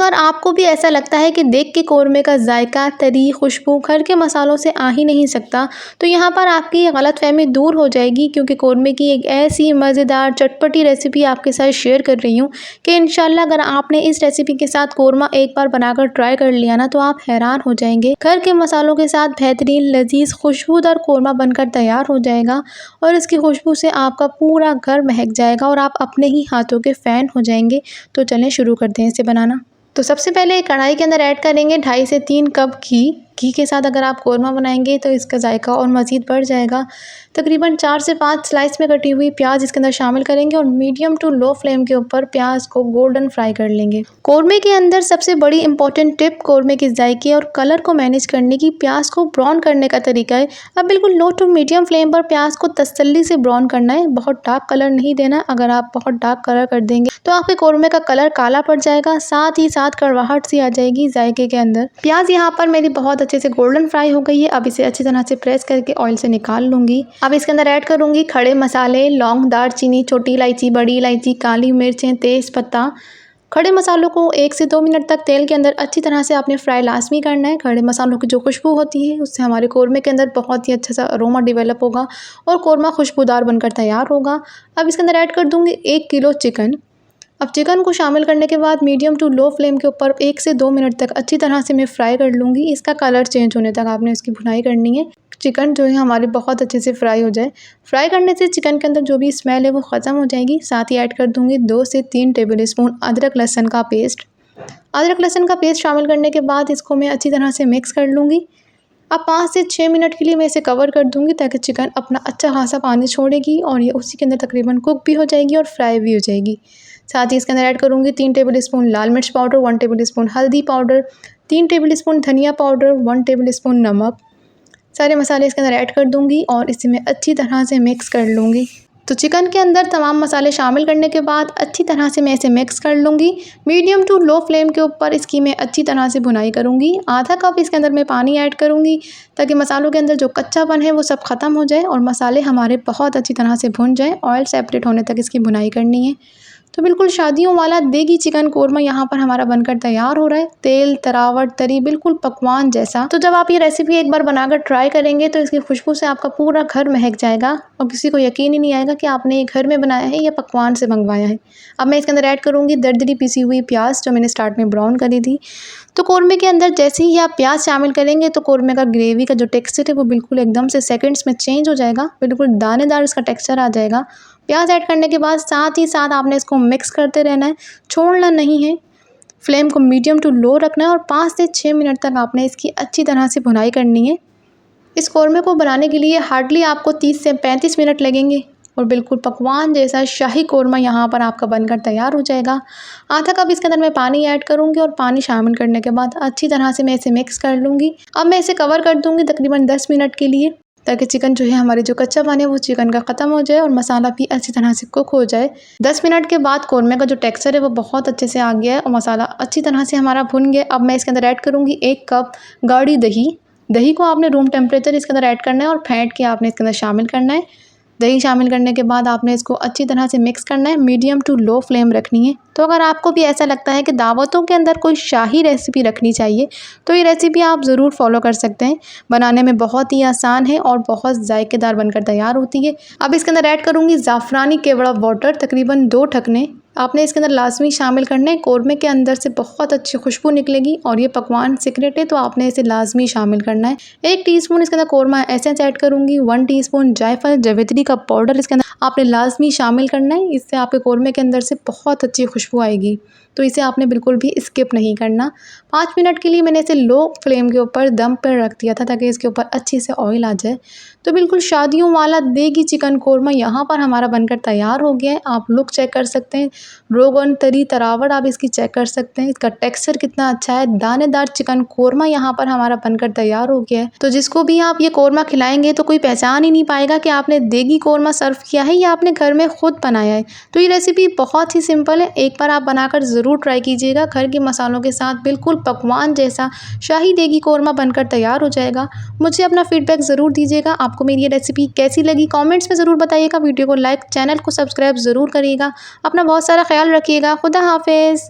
अगर आपको भी ऐसा लगता है कि देख के कौरमे का जायका, तरी, खुशबू घर के मसालों से आ ही नहीं सकता, तो यहाँ पर आपकी ये गलतफहमी दूर हो जाएगी, क्योंकि कौरमे की एक ऐसी मज़ेदार चटपटी रेसिपी आपके साथ शेयर कर रही हूँ कि इंशाल्लाह अगर आपने इस रेसिपी के साथ कौरमा एक बार बनाकर ट्राई कर लिया ना, तो आप हैरान हो जाएंगे। घर के मसालों के साथ बेहतरीन लजीज खुशबूदार कौरमा बनकर तैयार हो जाएगा और इसकी खुशबू से आपका पूरा घर महक जाएगा और आप अपने ही हाथों के फ़ैन हो जाएंगे। तो चलें शुरू करते हैं इसे बनाना। तो सबसे पहले एक कढ़ाई के अंदर ऐड करेंगे 2.5 से 3 कप घी के साथ अगर आप कौरमा बनाएंगे तो इसका जायका और मज़ीद बढ़ जाएगा। तकरीबन 4 से 5 स्लाइस में कटी हुई प्याज इसके अंदर शामिल करेंगे और मीडियम टू लो फ्लेम के ऊपर प्याज को गोल्डन फ्राई कर लेंगे। कौरमे के अंदर सबसे बड़ी इंपॉर्टेंट टिप कौरमे के जायके और कलर को मैनेज करने की प्याज को ब्राउन करने का तरीका है। अब बिल्कुल लो टू मीडियम फ्लेम पर प्याज को तसल्ली से ब्राउन करना है, बहुत डार्क कलर नहीं देना। अगर आप बहुत डार्क कलर कर देंगे तो आपके कौरमे का कलर काला पड़ जाएगा, साथ ही साथ कड़वाहट सी आ जाएगी जायके के अंदर। प्याज यहाँ पर मेरी बहुत अच्छे से गोल्डन फ्राई हो गई है। अब इसे अच्छी तरह से प्रेस करके ऑयल से निकाल लूँगी। अब इसके अंदर ऐड करूँगी खड़े मसाले, लौंग, दालचीनी, छोटी इलायची, बड़ी इलायची, काली मिर्चें, तेज़ पत्ता। खड़े मसालों को 1 से 2 मिनट तक तेल के अंदर अच्छी तरह से आपने फ्राई लाजमी करना है। खड़े मसालों की जो खुशबू होती है उससे हमारे कौरमे के अंदर बहुत ही अच्छा सा अरोमा डेवलप होगा और कौरमा खुशबूदार बनकर तैयार होगा। अब इसके अंदर ऐड कर दूँगी 1 किलो चिकन। अब चिकन को शामिल करने के बाद मीडियम टू लो फ्लेम के ऊपर 1 से 2 मिनट तक अच्छी तरह से मैं फ्राई कर लूँगी। इसका कलर चेंज होने तक आपने इसकी भुनाई करनी है। चिकन जो है हमारी बहुत अच्छे से फ्राई हो जाए। फ्राई करने से चिकन के अंदर जो भी स्मेल है वो ख़त्म हो जाएगी। साथ ही ऐड कर दूँगी 2 से 3 टेबल स्पून अदरक लहसुन का पेस्ट। अदरक लहसुन का पेस्ट शामिल करने के बाद इसको मैं अच्छी तरह से मिक्स कर लूँगी। अब 5 से 6 मिनट के लिए मैं इसे कवर कर दूँगी ताकि चिकन अपना अच्छा खासा पानी छोड़ेगी और ये उसी के अंदर तकरीबन कुक भी हो जाएगी और फ्राई भी हो जाएगी। साथ ही इसके अंदर ऐड करूँगी 3 टेबल स्पून लाल मिर्च पाउडर, 1 टेबल स्पून हल्दी पाउडर, 3 टेबल स्पून धनिया पाउडर, 1 टेबल स्पून नमक। सारे मसाले इसके अंदर ऐड कर दूँगी और इसे मैं अच्छी तरह से मिक्स कर लूँगी। तो चिकन के अंदर तमाम मसाले शामिल करने के बाद अच्छी तरह से मैं इसे मिक्स कर लूँगी। मीडियम टू लो फ्लेम के ऊपर इसकी मैं अच्छी तरह से भुनाई करूँगी। आधा कप इसके अंदर मैं पानी ऐड करूँगी ताकि मसालों के अंदर जो कच्चापन है वो सब ख़त्म हो जाए और मसाले हमारे बहुत अच्छी तरह से भुन जाएँ। ऑयल सेपरेट होने तक इसकी भुनाई करनी है। तो बिल्कुल शादियों वाला देगी चिकन कौरमा यहाँ पर हमारा बनकर तैयार हो रहा है। तेल, तरावट, तरी बिल्कुल पकवान जैसा। तो जब आप ये रेसिपी एक बार बनाकर ट्राई करेंगे तो इसकी खुशबू से आपका पूरा घर महक जाएगा और किसी को यकीन ही नहीं आएगा कि आपने ये घर में बनाया है या पकवान से मंगवाया है। अब मैं इसके अंदर ऐड करूँगी दरदरी पिसी हुई प्याज जो मैंने स्टार्ट में ब्राउन करी थी। तो कौरमे के अंदर जैसे ही आप प्याज शामिल करेंगे तो कौरमे का ग्रेवी का जो टेक्सचर है वो बिल्कुल एकदम से सेकंड्स में चेंज हो जाएगा। बिल्कुल दानेदार इसका टेक्सचर आ जाएगा। प्याज ऐड करने के बाद साथ ही साथ आपने इसको मिक्स करते रहना है, छोड़ना नहीं है। फ्लेम को मीडियम टू लो रखना है और 5 से 6 मिनट तक आपने इसकी अच्छी तरह से भुनाई करनी है। इस कौरमे को बनाने के लिए हार्डली आपको 30 से 35 मिनट लगेंगे और बिल्कुल पकवान जैसा शाही कौरमा यहाँ पर आपका बनकर तैयार हो जाएगा। आधा कप इसके अंदर मैं पानी ऐड करूँगी और पानी शामिल करने के बाद अच्छी तरह से मैं इसे मिक्स कर लूँगी। अब मैं इसे कवर कर दूँगी तकरीबन 10 मिनट के लिए ताकि चिकन जो है हमारे जो कच्चा पानी है वो चिकन का ख़त्म हो जाए और मसाला भी अच्छी तरह से कुक हो जाए। 10 मिनट के बाद कौरमे का जो टेक्सचर है वो बहुत अच्छे से आ गया है और मसाला अच्छी तरह से हमारा भुन गया। अब मैं इसके अंदर ऐड करूँगी 1 कप गाढ़ी दही। दही को आपने रूम टेम्परेचर इसके अंदर ऐड करना है और फेंट के आपने इसके अंदर शामिल करना है। दही शामिल करने के बाद आपने इसको अच्छी तरह से मिक्स करना है, मीडियम टू लो फ्लेम रखनी है। तो अगर आपको भी ऐसा लगता है कि दावतों के अंदर कोई शाही रेसिपी रखनी चाहिए तो ये रेसिपी आप ज़रूर फॉलो कर सकते हैं। बनाने में बहुत ही आसान है और बहुत जायकेदार बनकर तैयार होती है। अब इसके अंदर ऐड करूँगी ज़ाफ़रानी केवड़ा वाटर, तकरीबन 2 ढकने आपने इसके अंदर लाजमी शामिल करना है। कौरमे के अंदर से बहुत अच्छी खुशबू निकलेगी और ये पकवान सीक्रेट है तो आपने इसे लाजमी शामिल करना है। 1 टीस्पून इसके अंदर कौरमा एसेंस ऐड करूँगी। 1 टीस्पून जायफल जावित्री का पाउडर इसके अंदर आपने लाजमी शामिल करना है। इससे आपके कौरमे के अंदर से बहुत अच्छी खुशबू आएगी तो इसे आपने बिल्कुल भी स्किप नहीं करना। 5 मिनट के लिए मैंने इसे लो फ्लेम के ऊपर दम पर रख दिया था ताकि इसके ऊपर अच्छे से ऑयल आ जाए। तो बिल्कुल शादियों वाला देगी चिकन कौरमा यहाँ पर हमारा बनकर तैयार हो गया है। आप लुक चेक कर सकते हैं, रोगन, तरी, तरावट आप इसकी चेक कर सकते हैं। इसका टेक्सचर कितना अच्छा है। दानेदार चिकन कौरमा यहाँ पर हमारा बनकर तैयार हो गया है। तो जिसको भी आप ये कौरमा खिलाएंगे तो कोई पहचान ही नहीं पाएगा कि आपने देगी कौरमा सर्व किया है या आपने घर में खुद बनाया है। तो ये रेसिपी बहुत ही सिंपल है, एक बार आप बनाकर ज़रूर ट्राई कीजिएगा। घर के मसालों के साथ बिल्कुल पकवान जैसा शाही देगी कौरमा बनकर तैयार हो जाएगा। मुझे अपना फीडबैक ज़रूर दीजिएगा। आपको मेरी ये रेसिपी कैसी लगी कमेंट्स में ज़रूर बताइएगा। वीडियो को लाइक, चैनल को सब्सक्राइब ज़रूर करिएगा। अपना बहुत सारा ख्याल रखिएगा। खुदा हाफिज़।